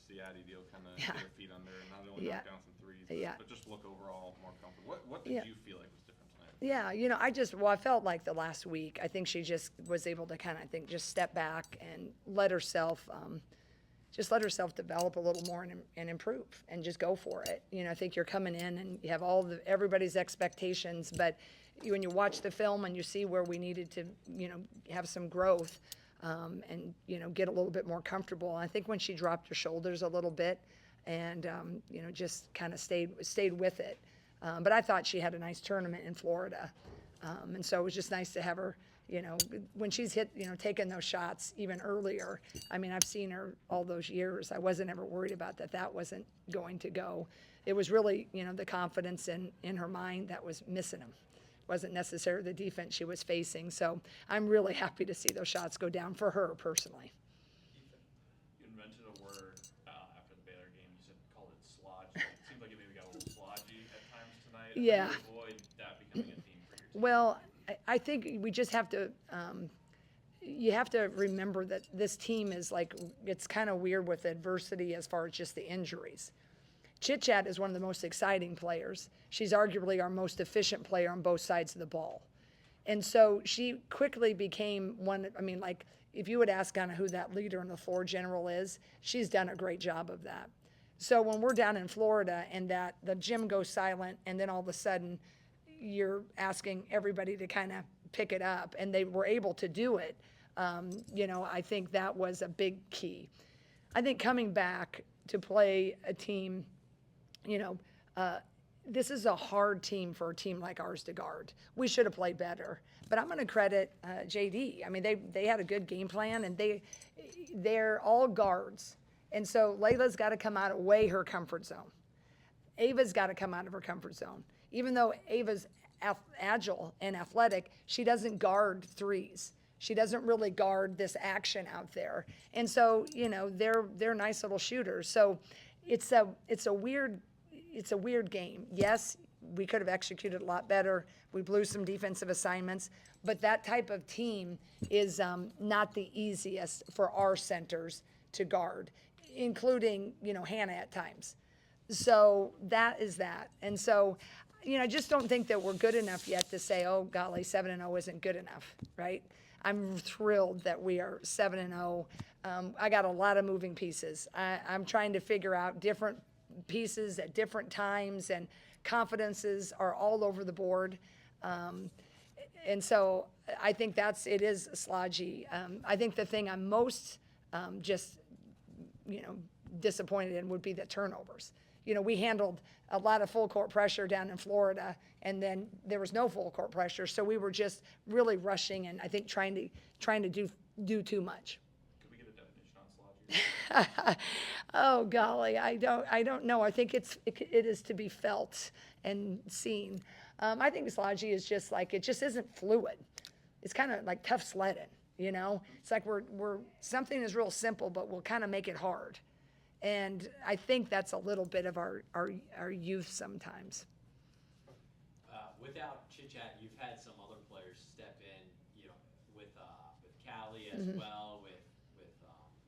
see Addie Deal kind of get her feet under and not only knock down some threes, but just look overall more comfortable. What did you feel like was different tonight? Yeah, I felt like the last week, I think she just was able to kind of, just step back and let herself develop a little more and improve and just go for it. I think you're coming in and you have everybody's expectations, but when you watch the film and you see where we needed to, have some growth, and, get a little bit more comfortable. I think when she dropped her shoulders a little bit and, just kind of stayed with it. But I thought she had a nice tournament in Florida. And so it was just nice to have her, when she's taking those shots even earlier. I mean, I've seen her all those years. I wasn't ever worried about that wasn't going to go. It was really, the confidence in her mind that was missing them. Wasn't necessarily the defense she was facing. So I'm really happy to see those shots go down for her personally. You invented a word after the Baylor game. You called it slodgy. It seemed like it maybe got a little slodgy at times tonight. Yeah. How do you avoid that becoming a theme for your team? Well, I think we just have to you have to remember that this team is it's kind of weird with adversity as far as just the injuries. Chit Chat is one of the most exciting players. She's arguably our most efficient player on both sides of the ball. And so she quickly became one, if you would ask kind of who that leader in the floor general is, she's done a great job of that. So when we're down in Florida and that the gym goes silent and then all of a sudden you're asking everybody to kind of pick it up and they were able to do it, I think that was a big key. I think coming back to play a team, this is a hard team for a team like ours to guard. We should have played better. But I'm going to credit JD. I mean, they had a good game plan, and they're all guards. And so Layla's got to come out of her comfort zone. Ava's got to come out of her comfort zone. Even though Ava's agile and athletic, she doesn't guard threes. She doesn't really guard this action out there. And so, they're nice little shooters. So it's a weird game. Yes, we could have executed a lot better. We blew some defensive assignments, but that type of team is not the easiest for our centers to guard, including, Hannah at times. So that is that. And so, I just don't think that we're good enough yet to say, oh, golly, 7-0 isn't good enough, right? I'm thrilled that we are 7-0. I got a lot of moving pieces. I'm trying to figure out different pieces at different times, and confidences are all over the board. And so I think it is slodgy. I think the thing I'm most disappointed in would be the turnovers. We handled a lot of full court pressure down in Florida, and then there was no full court pressure. So we were just really rushing and I think trying to do too much. Could we get a definition on slodgy? Oh golly, I don't know. I think it is to be felt and seen. I think slodgy is just it just isn't fluid. It's kind of like tough sledding, It's like we're something is real simple, but we'll kind of make it hard. And I think that's a little bit of our youth sometimes. Without Chit Chat, you've had some other players step in, with Callie as well, with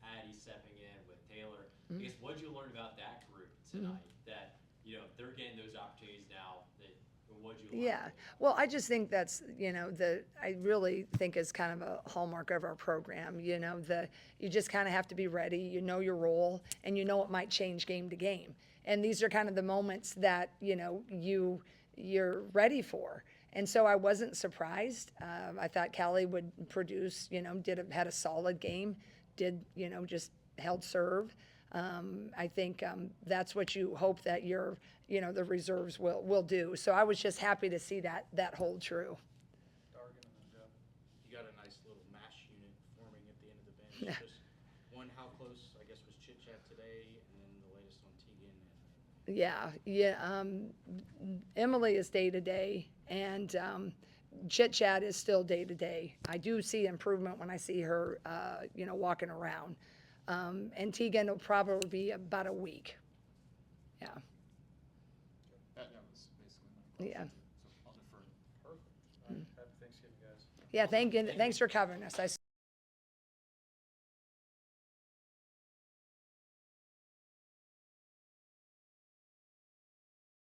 Addie stepping in, with Taylor. I guess what did you learn about that group tonight? That they're getting those opportunities now. What did you learn? Yeah, well, I just think that's I really think is kind of a hallmark of our program. You just kind of have to be ready. You know your role, and it might change game to game. And these are kind of the moments that you're ready for. And so I wasn't surprised. I thought Callie would produce. Had a solid game. Just held serve. I think that's what you hope that the reserves will do. So I was just happy to see that hold true. Dargan and then Jeff, you got a nice little mash unit forming at the end of the bench. Just how close, I guess, was Chit Chat today, and then the latest on Tegan. Emily is day to day, and Chit Chat is still day to day. I do see improvement when I see her, walking around. And Tegan will probably be about a week. Yeah. That was basically my question. Yeah. So I'll defer. Perfect. Happy Thanksgiving, guys. Yeah, thanks for covering us.